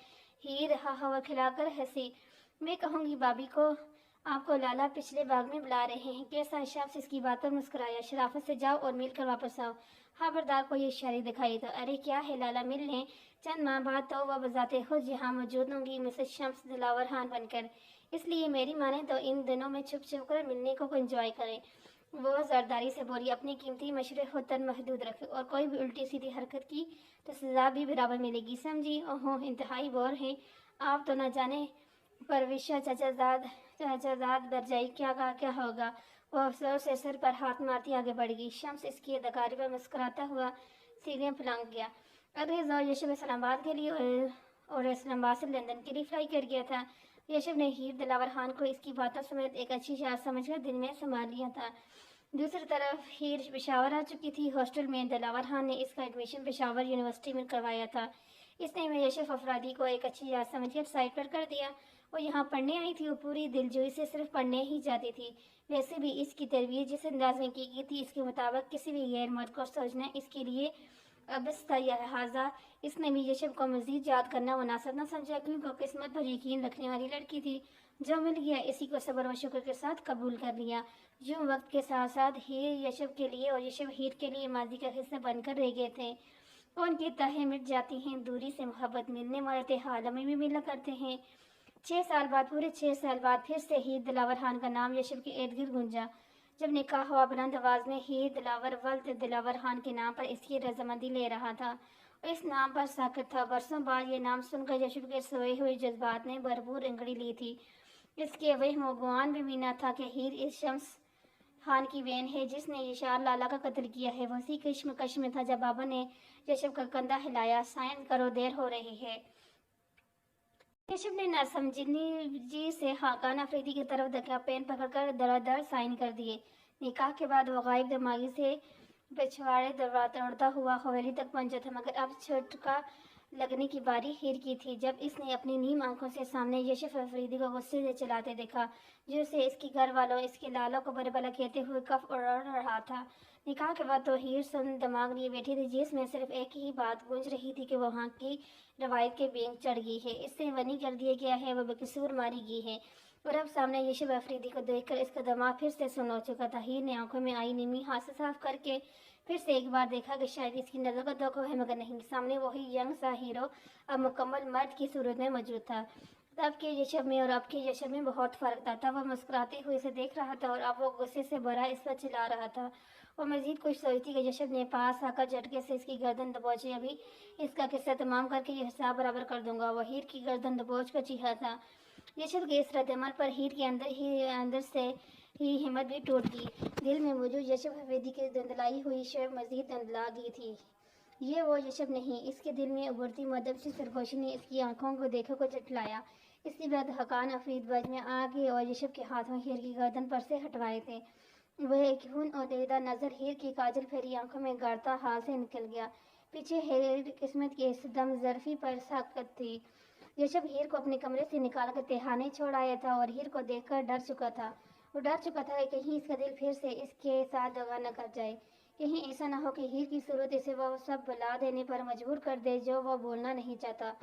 हीर हा हवा खिलाकर हंसी। मैं कहूँगी भाभी को आपको लाला पिछले बाग में बुला रहे हैं। कैसा? शम्स इसकी बात पर मुस्कुराया। शराफत से जाओ और मिलकर वापस आओ। खबरदार को ये इशारे दिखाई तो। अरे क्या है लाला, मिल लें। चंद माह बाद तो वह बजाते खुद यहाँ मौजूद होंगी मिसेस शम्स दिलावर खान बनकर। इसलिए मेरी माने तो इन दिनों में छुप छुप कर मिलने को एंजॉय करें। वो जरदारी से बोली, अपनी कीमती मशरे खुद महदूद रखे और कोई भी उल्टी सीधी हरकत की तो सजा भी बराबर मिलेगी, समझी? ओहो, इंतहाई बोर हैं आप तो। न जाने परविशा चाचाजाद दरजाई क्या होगा। वो अफसर से सर पर हाथ मारती आगे बढ़ गई। शम्स इसकी अदाकारी पर मुस्कुराता हुआ सीढ़ियाँ फलांग गया। अरे जो यशब इस्लामाबाद के लिए और इस्लामाबाद से लंदन के लिए फ्लाई कर गया था। यशब ने हीर दिलावर खान को इसकी बातों समेत एक अच्छी याद समझकर दिल में संभाल लिया था। दूसरी तरफ हीर पेशावर आ चुकी थी। हॉस्टल में दिलावर खान ने इसका एडमिशन पेशावर यूनिवर्सिटी में करवाया था। इसने यशफ अफरादी को एक अच्छी याद समझकर साइड पर कर दिया। वो यहाँ पढ़ने आई थी, वो पूरी दिलजोई से सिर्फ पढ़ने ही जाती थी। वैसे भी इसकी तरबियत जिस अंदाज में की गई थी, इसके मुताबिक किसी भी गैर मर्द को सोचना इसके लिए अबस था। लिहाजा इसने भी यशब को मजीद याद करना मुनासिब न समझा, क्योंकि किस्मत पर यकीन रखने वाली लड़की थी। जो मिल गया इसी को सब्र व शुक्र के साथ कबूल कर लिया। यूँ वक्त के साथ साथ हीर यशब के लिए और यशब हीर के लिए माजी का हिस्सा बनकर रह गए थे। उनकी तहें मिट जाती हैं, दूरी से मोहब्बत मिलने वाले हालों में भी मिला करते हैं। 6 साल बाद, पूरे 6 साल बाद फिर से हीर दिलावर खान का नाम यशब के इर्द गिर्द गूंजा। जब निकाह हुआ, बुलंद आवाज में हीर दिलावर वल्द दिलावर खान के नाम पर इसकी रजामंदी ले रहा था और इस नाम पर साकित था। बरसों बाद ये नाम सुनकर यशब के सोए हुए जज्बात ने भरपूर इंगड़ी ली थी। इसके वही मोगवान भी मीना था कि हीर इस शम्स खान की बहन है जिसने इशार लाला का कत्ल किया है। वही कश्मकश में था जब बाबा ने यशब का कंधा हिलाया। साइन करो, देर हो रही है। यशब ने नासमझी जी से हाकान अफरीदी की तरफ देखा। पेन पकड़कर दरादर साइन कर दिए। निकाह के बाद वो गायब दिमागी से पिछवाड़े दौड़ता हुआ हवेली तक पहुंचा था, मगर अब झटका लगने की बारी हीर की थी जब इसने अपनी नीम आंखों से सामने यशब अफरीदी को गुस्से से चलाते देखा, जो उसे इसके घर वालों इसके लालों को बड़े भला कहते हुए कफ उड़ रहा था। निकाह के बाद तो हीर सुन दिमाग लिए बैठी थी, जिसमें सिर्फ एक ही बात गूंज रही थी कि वो वहाँ की रवायत के बेंक चढ़ गई है, इससे वनी कर दिया गया है, वह बेकसूर मारी गई है। और अब सामने यशब अफरीदी को देखकर इसका दिमाग फिर से सुन हो चुका था। हीर ने आंखों में आई नीमी हाथ से साफ करके फिर से एक बार देखा कि शायद इसकी नज़र को धोखा है, मगर नहीं। सामने वही यंग सा हीरो अब मुकम्मल मर्द की सूरत में मौजूद था। तब के यशब में और अब के यशब में बहुत फ़र्क था। तब वह मुस्कुराते हुए इसे देख रहा था और अब वो गुस्से से भरा इस पर चिल्ला रहा था। वो मजीद कुछ सोचती कि यशब ने पास आकर झटके से इसकी गर्दन दबोची। अभी इसका किस्सा तमाम करके ये हिसाब बराबर कर दूंगा। वह हीर की गर्दन दबोच कर चीखा था। यशब के इस रद्दमल पर हीर के अंदर से ही हिम्मत भी टूट गई। दिल में मौजूद यशब अफरीदी की धुंधलाई हुई शब मजीद धुंधला गई थी। ये वो यशब नहीं। इसके दिल में उभरती मदब सी सरगोशी ने इसकी आंखों को देखो को झटलाया। इसके बाद हकान अफरीद बज में आ गए और यशब के हाथों हीर की गर्दन पर से हटवाए थे। वह एक खून और देदा नजर हीर की काजल फेरी आंखों में गाड़ता हाथ से निकल गया। पीछे हीर किस्मत के इस दम जरफी पर साकत थी। यशब हीर को अपने कमरे से निकाल कर तेहाने छोड़ आया था और हीर को देखकर डर चुका था। वो डर चुका था कि कहीं इसका दिल फिर से इसके साथ दगा न कर जाए। कहीं ऐसा न हो कि हीर की सूरत इसे वह सब बुला देने पर मजबूर कर दे जो वह बोलना नहीं चाहता।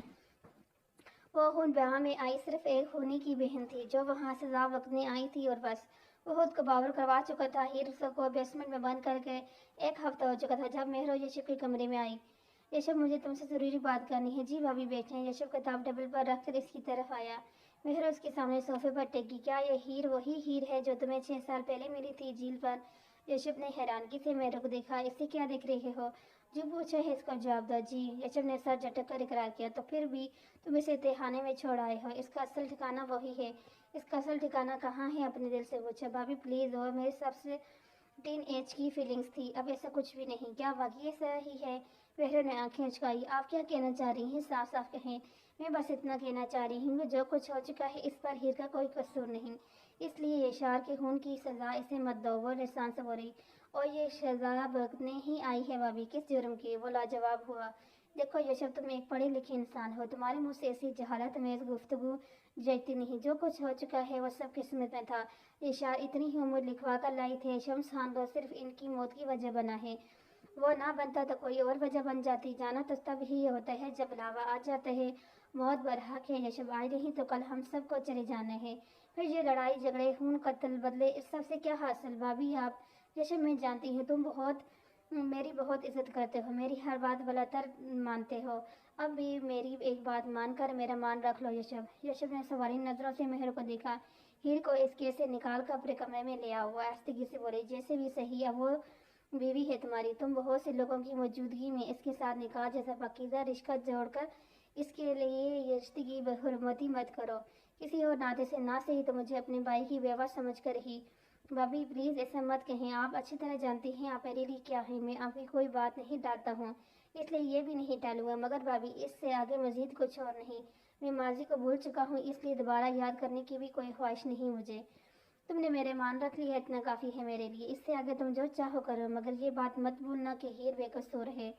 वो खून बहा में आई सिर्फ एक खूनी की बहन थी जो वहाँ सजा वक्तने आई थी और बस। वो खुद को बावर करवा चुका था। हीर को बेसमेंट में बंद करके 1 हफ्ता हो चुका था जब मेहरो यशब के कमरे में आई। यशब, मुझे तुमसे ज़रूरी बात करनी है। जी भाभी बैठे हैं। यशब किताब टेबल पर रख कर इसकी तरफ आया। मेहरो उसके सामने सोफे पर टेकी। क्या यह हीर वही हीर है जो तुम्हें 6 साल पहले मिली थी झील पर? यशब ने हैरानगी से मेहर को देखा। इसे क्या देख रहे हो? जो पूछा है इसका जवाब दो। जी, यशब ने सर झटक कर इकरार किया। तो फिर भी तुम इसे तहखाने में छोड़ आए हो। इसका असल ठिकाना वही है। इसका असल ठिकाना कहाँ है? अपने दिल से पूछा। भाभी प्लीज, और मेरे सबसे टीन एज की फीलिंग्स थी। अब ऐसा कुछ भी नहीं। क्या वाकई ऐसा ही है? मेहर ने आंखें उचकाई। आप क्या कहना चाह रही हैं? साफ साफ कहें। मैं बस इतना कहना चाह रही हूँ, जो कुछ हो चुका है इस पर हीर का कोई कसूर नहीं। इसलिए यशार के खून की सजा इसे मत दो। वो निशान से बोली। और ये सजा भुगतने ही आई है भाभी। किस जुर्म की? वो लाजवाब हुआ। देखो यशब, तुम एक पढ़े लिखे इंसान हो। तुम्हारे मुंह से ऐसी जहालत में गुफ्तगू जयती नहीं। जो कुछ हो चुका है वो सब किस्मत में था। यशार इतनी ही उम्र लिखवा कर लाई थे। शमशान तो सिर्फ इनकी मौत की वजह बना है। वो ना बनता तो कोई और वजह बन जाती। जाना तो तब ही होता है जब लावा आ जाता है। मौत बरहक है यशब। आज नहीं तो कल हम सबको चले जाना है। फिर ये लड़ाई झगड़े खून कत्ल बदले, इस सब से क्या हासिल? भाभी आप, यशब मैं जानती हूँ तुम मेरी बहुत इज्जत करते हो, मेरी हर बात भलातर मानते हो। अब भी मेरी एक बात मानकर मेरा मान रख लो यशब। यशब ने सवारी नजरों से मेहर को देखा। हीर को इस केस से निकाल कर अपने कमरे में ले आओ। आस्तिकी से बोले। जैसे भी सही, अब वो बीवी है तुम्हारी। तुम बहुत से लोगों की मौजूदगी में इसके साथ निकाह जैसा पाकीज़ा रिश्ता जोड़कर इसके लिए ये रिश्ते की बेहुरमती मत करो। किसी और नाते से ना सही तो मुझे अपने भाई की बेवा समझ कर ही। भाभी प्लीज़ ऐसा मत कहें। आप अच्छी तरह जानती हैं आप मेरे लिए क्या है। मैं आपकी कोई बात नहीं टालता हूँ, इसलिए ये भी नहीं टालूंगा। मगर भाभी, इससे आगे मजीद कुछ और नहीं। मैं माजी को भूल चुका हूँ, इसलिए दोबारा याद करने की भी कोई ख्वाहिश नहीं मुझे। तुमने मेरे मान रख लिया, इतना काफ़ी है मेरे लिए। इससे आगे तुम जो चाहो करो, मगर ये बात मत भूलना कि हीर बेकसूर है।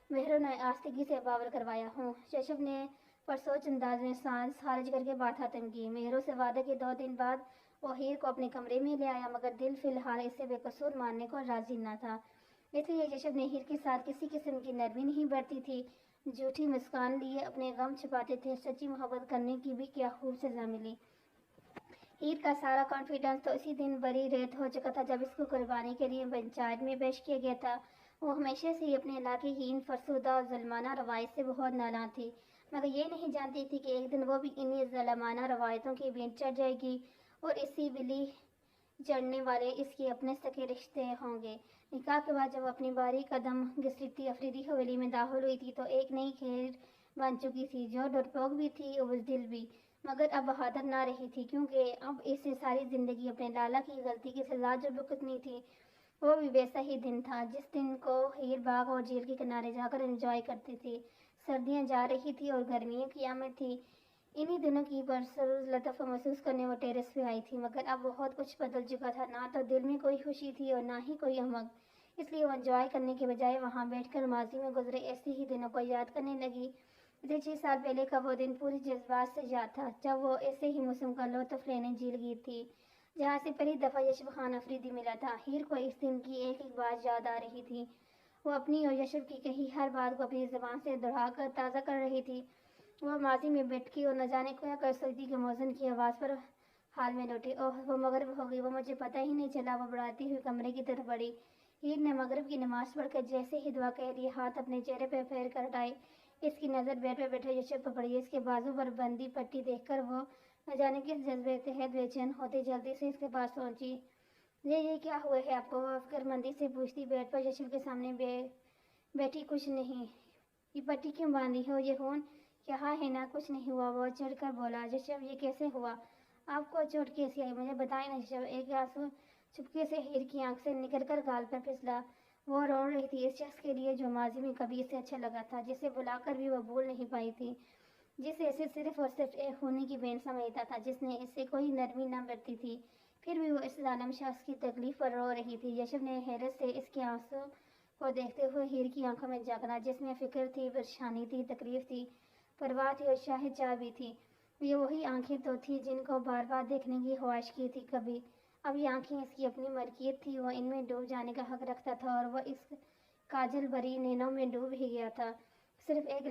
मेहरों ने आस्तिकी से बावर करवाया हूँ। शशब ने परसोच अंदाज में सांस खारिज करके बात खत्म की। मेहरों से वादे के 2 दिन बाद वो हीर को अपने कमरे में ले आया, मगर दिल फिलहाल इसे बेकसूर मानने को राजी न था। इसलिए यशब ने हीर के साथ किसी किस्म की नरमी नहीं बरती थी। झूठी मुस्कान लिए अपने गम छिपाते थे। सच्ची मोहब्बत करने की भी क्या खूब सजा मिली। हीर का सारा कॉन्फिडेंस तो इसी दिन बरी रेत हो चुका था जब इसको कुर्बानी के लिए पंचायत में पेश किया गया था। वो हमेशा से ही अपने इलाके की इन फरसुदा और जुल्माना रवायत से बहुत नाराज थी, मगर ये नहीं जानती थी कि एक दिन वो भी इन्हीं जुल्माना रवायतों की भेंट चढ़ जाएगी और इसी बिली चढ़ने वाले इसके अपने सके रिश्ते होंगे। निकाह के बाद जब अपनी बारी कदम घसीटती अफरीदी हवेली में दाखिल हुई थी तो एक नई खैर बन चुकी थी, जो डरपोक भी थी और बुज़दिल भी। मगर अब बहादुर ना रही थी, क्योंकि अब इसे सारी ज़िंदगी अपने लाला की गलती की सजा जो भुगतनी थी, वो भी वैसा ही दिन था जिस दिन को हीर बाग और झील के किनारे जाकर एंजॉय करती थी। सर्दियाँ जा रही थी और गर्मियों की आमद थी। इन्हीं दिनों की बरसर लطف महसूस करने वो टेरेस पे आई थी, मगर अब बहुत कुछ बदल चुका था। ना तो दिल में कोई खुशी थी और ना ही कोई उमंग। इसलिए वो एंजॉय करने के बजाय वहाँ बैठकर माजी में गुजरे ऐसे ही दिनों को याद करने लगी। इसे 6 साल पहले का वो दिन पूरी जज्बात से याद था, जब वो ऐसे ही मौसम का लुत्फ लेने झील गई थी, जहाँ से पहली दफ़ा यशब खान अफरीदी मिला था। हीर को इस दिन की एक एक बात याद आ रही थी। वो अपनी और यशब की कही हर बात को अपनी ज़बान से दोहरा कर ताज़ा कर रही थी। वह माजी में बैठकी और न जाने क्या कर सकती कि मौजन की आवाज़ पर हाल में लौटी। ओह, वो मगरिब हो गई। वो मुझे पता ही नहीं चला। वो बढ़ाती हुई कमरे की तरफ बढ़ी। हीर ने मगरिब की नमाज़ पढ़कर जैसे ही दुआ कह दी, हाथ अपने चेहरे पर फेर कर हटाए। इसकी नज़र बेड पर बैठे यशब पर पड़ी। इसके बाजू पर बंदी पट्टी देखकर वो न जाने किस जज्बे के तहत बेचैन होते जल्दी से इसके पास पहुंची। ये क्या हुआ है आपको? वो फिक्रमंदी से पूछती। बेड पर यशब के सामने बैठी। कुछ नहीं। ये पट्टी क्यों बांधी हो? ये खून यहाँ है ना? कुछ नहीं हुआ। वो चढ़कर बोला। यशब, ये कैसे हुआ? आपको चोट कैसे आई? मुझे बताए ना यशब। एक आंसू चुपके से हीर की आंख से निकलकर गाल पर फिसला। वो रो रही थी इस शख्स के लिए जो माजी में कभी इसे अच्छा लगा था, जिसे बुलाकर भी वो भूल नहीं पाई थी, जिसे इसे सिर्फ और सिर्फ एक खूनी की बहन समझता था, जिसने इससे कोई नरमी न बरती थी। फिर भी वो इस जालिम शख्स की तकलीफ पर रो रही थी। यशब ने हैरत से इसके आंसू को देखते हुए हीर की आंखों में झांका, जिसमें फिक्र थी, परेशानी थी, तकलीफ थी, परवाह थी और शायद चाह भी थी। ये वही आंखें तो थी जिनको बार बार देखने की ख्वाहिश की थी कभी। अब ये आंखें इसकी अपनी मलकियत थी। वो इनमें डूब जाने का हक रखता था और वह इस काजल भरी नैनों में डूब ही गया था। सिर्फ एक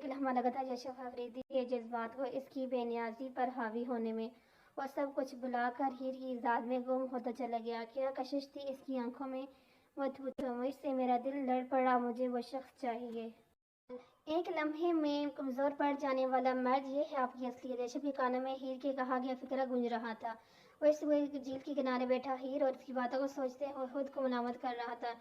लम्हा लगा था यशब अफरीदी के जज्बात को इसकी बेनियाजी पर हावी होने में। और सब कुछ भुलाकर हीर की याद में गुम होता चला गया। क्या कशिश थी इसकी आंखों में! मत पूछो, मुझसे मेरा दिल लड़ पड़ा। मुझे वो शख्स चाहिए। एक लम्हे में कमज़ोर पड़ जाने वाला मर्द, ये है आपकी असलियत। यशब के कानों में हीर के कहा गया फिक्रा गूंज रहा था। وہ اس وقت جھیل کے کنارے بیٹھا ہیر اور اس کی باتوں کو سوچتے اور خود کو ملامت کر رہا تھا۔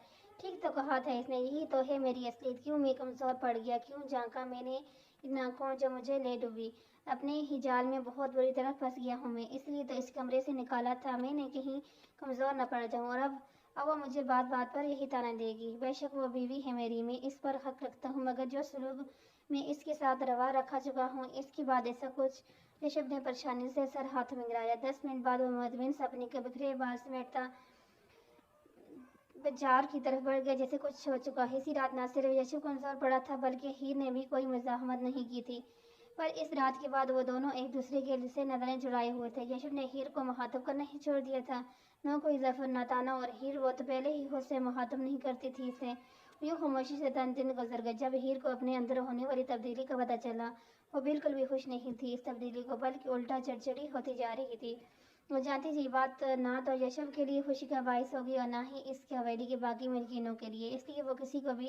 ٹھیک تو کہا تھا اس نے، یہی تو ہے میری اصلیت، کیوں میں کمزور پڑ گیا، کیوں جھانکا میں نے ان آنکھوں جو مجھے لے ڈوبی، اپنے ہی جال میں بہت بری طرح پھنس گیا ہوں میں، اس لیے تو اس کمرے سے نکالا تھا میں نے کہیں کمزور نہ پڑ جاؤں، اور اب وہ مجھے بات بات پر یہی طعنہ دے گی۔ بے شک وہ بیوی ہے میری، میں اس پر حق رکھتا ہوں، مگر جو سلوک میں اس کے ساتھ روا رکھا چکا ہوں، اس کے بعد ایسا کچھ۔ ریشب نے پریشانی سے سر ہاتھ میں گرایا۔ 10 منٹ بعد وہ مطمئن سے اپنے بکھرے بال سمیٹتا بازار کی طرف بڑھ گیا جیسے کچھ ہو چکا ہے۔ اسی رات نہ صرف یشب کمزور پڑا تھا بلکہ ہیر نے بھی کوئی مزاحمت نہیں کی تھی، پر اس رات کے بعد وہ دونوں ایک دوسرے کے سے نظریں جڑائے ہوئے تھے۔ یشب نے ہیر کو مخاطب کرنا ہی چھوڑ دیا تھا، نہ کوئی ظفر نہ طعنہ، اور ہیر وہ تو پہلے ہی خود سے مخاطب نہیں کرتی تھی اسے۔ یوں خاموشی سے 3 دن گزر گئے۔ جب ہیر کو اپنے اندر ہونے والی تبدیلی کا پتہ چلا، وہ بالکل بھی خوش نہیں تھی اس تبدیلی کو، بلکہ الٹا چڑچڑی ہوتی جا رہی تھی۔ وہ جانتی تھی یہ بات نہ تو یشب کے لیے خوشی کا باعث ہوگی اور نہ ہی اس کی حویلی کے باقی ملکینوں کے لیے، اس لیے وہ کسی کو بھی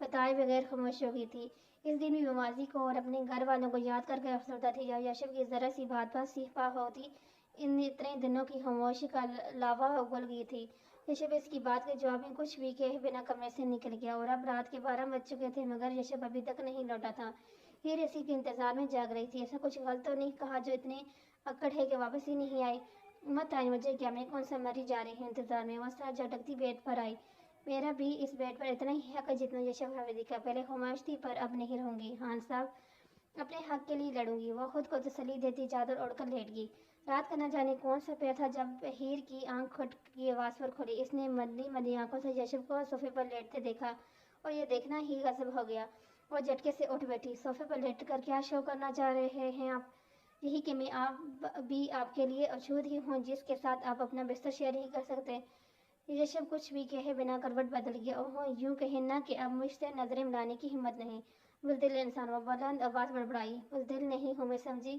بتائے بغیر خاموش ہو گئی تھی۔ اس دن بھی وہ ماضی کو اور اپنے گھر والوں کو یاد کر کے افسردہ تھی۔ جب یشب کی ذرا سی بات پر سیخ پا ہوتی، ان اتنے دنوں کی خاموشی کا لاوا اگل گئی تھی۔ یشب اس کی بات کے جواب میں کچھ بھی کہے بنا کمرے سے نکل گیا، اور اب رات کے 12 بج چکے تھے مگر یشب ابھی تک نہیں لوٹا تھا۔ ہیر اسی کے انتظار میں جاگ رہی تھی۔ ایسا کچھ غلط تو نہیں کہا جو اتنے اکڑ ہے کہ واپس ہی نہیں آئی؟ مت آئی، مجھے کیا، میں کون سا مری جا رہی ہوں انتظار میں؟ وہ سر جھٹکتی بیڈ پر آئی۔ میرا بھی اس بیڈ پر اتنا ہی حق ہے جتنا یشب حویلی کا، پہلے خاموش تھی پر اب نہیں رہوں گی، خان صاحب اپنے حق کے لیے لڑوں گی۔ وہ خود کو تسلی دیتی چادر اوڑھ کر لیٹ گئی۔ رات کا نہ جانے کون سا پیر تھا جب ہیر کی آنکھ کھٹ کی آواز پر کھلی۔ اس نے مندی مندی آنکھوں سے یشب کو صوفے پر لیٹتے دیکھا، اور یہ دیکھنا ہی غضب ہو گیا۔ وہ جھٹکے سے اٹھ بیٹھی۔ صوفے پر لیٹ کر کیا شو کرنا چاہ رہے ہیں آپ؟ یہی کہ میں بھی آپ کے لیے اچھوت ہی ہوں جس کے ساتھ آپ اپنا بستر شیئر نہیں کر سکتے؟ یشب کچھ بھی کہے بنا کروٹ بدل گیا۔ اوہ، یوں کہیں نہ کہ اب مجھ سے نظریں ملانے کی ہمت نہیں۔ بزدل انسان، وہ بلند آواز بڑبڑائی، بزدل نہیں ہوں میں سمجھی،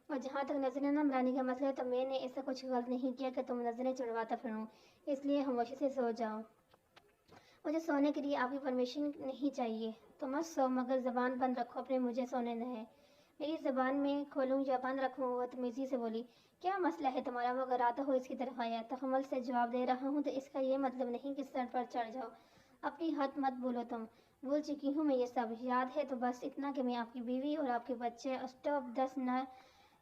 اور جہاں تک نظریں نہ ملانے کا مسئلہ ہے تو میں نے ایسا کچھ غلط نہیں کیا کہ تم نظریں چڑھواتا پھروں، اس لیے خاموشی سے سو جاؤ۔ مجھے سونے کے لیے آپ کی پرمیشن نہیں چاہیے۔ تو مت سو، مگر زبان بند رکھو اپنے، مجھے سونے دیں۔ میری زبان میں کھولوں یا بند رکھوں؟ وہ تمیزی سے بولی۔ کیا مسئلہ ہے تمہارا؟ وہ غراتا ہوا اس کی طرف آیا۔ تحمل سے جواب دے رہا ہوں تو اس کا یہ مطلب نہیں کہ سر پر چڑھ جاؤ۔ اپنی حد مت بھولو تم۔ بھول چکی ہوں میں یہ سب، یاد ہے تو بس اتنا کہ میں آپ کی بیوی اور آپ کے بچے۔ اسٹاپ دس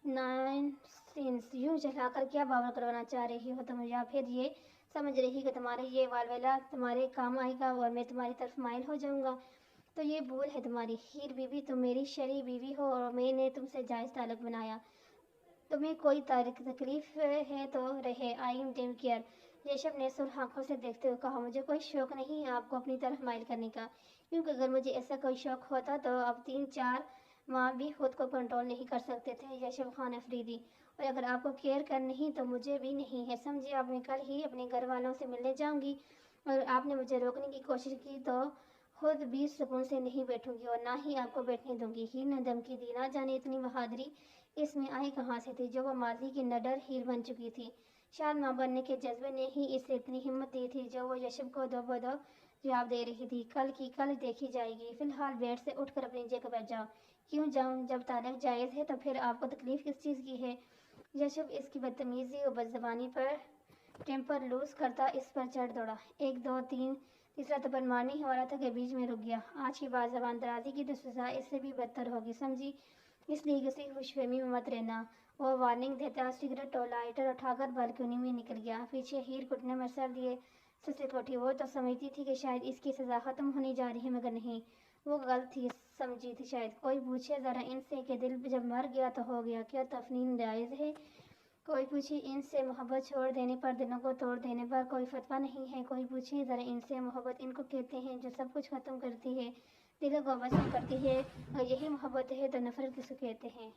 نانسینس، یوں چلا کر کیا باور کروانا چاہ رہی ہو تم؟ یا پھر یہ سمجھ رہی کہ تمہارا یہ والویلا تمہارے کام آئے گا اور میں تمہاری طرف مائل ہو جاؤں گا؟ تو یہ بھول ہے تمہاری۔ ہیر بیوی، تم میری شرعی بیوی ہو اور میں نے تم سے جائز تعلق بنایا۔ تمہیں کوئی تکلیف ہے تو رہے، آئی ڈونٹ کیئر۔ یشب نے سرخ آنکھوں سے دیکھتے ہوئے کہا، مجھے کوئی شوق نہیں ہے آپ کو اپنی طرف مائل کرنے کا، کیونکہ اگر مجھے ایسا کوئی شوق ہوتا تو اب 3-4 ماہ بھی خود کو کنٹرول نہیں کر سکتے تھے یشب خان افریدی، اور اگر آپ کو کیئر کر نہیں تو مجھے بھی نہیں ہے، سمجھے آپ؟ میں کل ہی اپنے گھر والوں سے ملنے جاؤں گی، اور آپ نے مجھے روکنے کی کوشش کی تو خود بھی سکون سے نہیں بیٹھوں گی اور نہ ہی آپ کو بیٹھنے دوں گی۔ ہیر نے دھمکی دی۔ نہ جانے اتنی بہادری اس میں آئی کہاں سے تھی جو وہ ماضی کی نڈر ہیر بن چکی تھی۔ شاید ماں بننے کے جذبے نے ہی اسے اتنی ہمت دی تھی جو وہ یشب کو دو بدو جواب دے رہی تھی۔ کل کی کل دیکھی جائے گی، فی الحال بیڈ سے اٹھ کر اپنی جگہ بیٹھ جاؤ۔ کیوں جاؤں؟ جب طلاق جائز ہے تو پھر آپ کو تکلیف کس چیز کی ہے؟ یشب اس کی بدتمیزی اور بدزبانی پر ٹیمپر لوز کرتا اس پر چڑھ دوڑا۔ 1 2 3 تیسرا تھپڑ مارنے ہی والا تھا کہ بیچ میں رک گیا۔ آج کے بعد زبان درازی کی تو سزا اس سے بھی بدتر ہوگی، سمجھی؟ اس لیے کسی خوش فہمی میں مت رہنا۔ وہ وارننگ دیتا سگریٹ اور لائٹر اٹھا کر بالکنی میں نکل گیا۔ پیچھے ہیر گھٹنے میں سر دیے سستے اٹھی۔ وہ تو سمجھتی تھی کہ شاید اس کی سزا ختم ہونے جا رہی ہے، مگر نہیں، وہ غلط تھی سمجھی تھی شاید۔ کوئی پوچھے ذرا ان سے کہ دل جب مر گیا تو ہو گیا، کیا تفنین جائز ہے؟ کوئی پوچھے ان سے محبت چھوڑ دینے پر، دلوں کو توڑ دینے پر کوئی فتویٰ نہیں ہے؟ کوئی پوچھے ذرا ان سے محبت ان کو کہتے ہیں جو سب کچھ ختم کرتی ہے، دلوں کو وصل کرتی ہے، اور یہی محبت ہے تو نفرت کس کو کہتے ہیں؟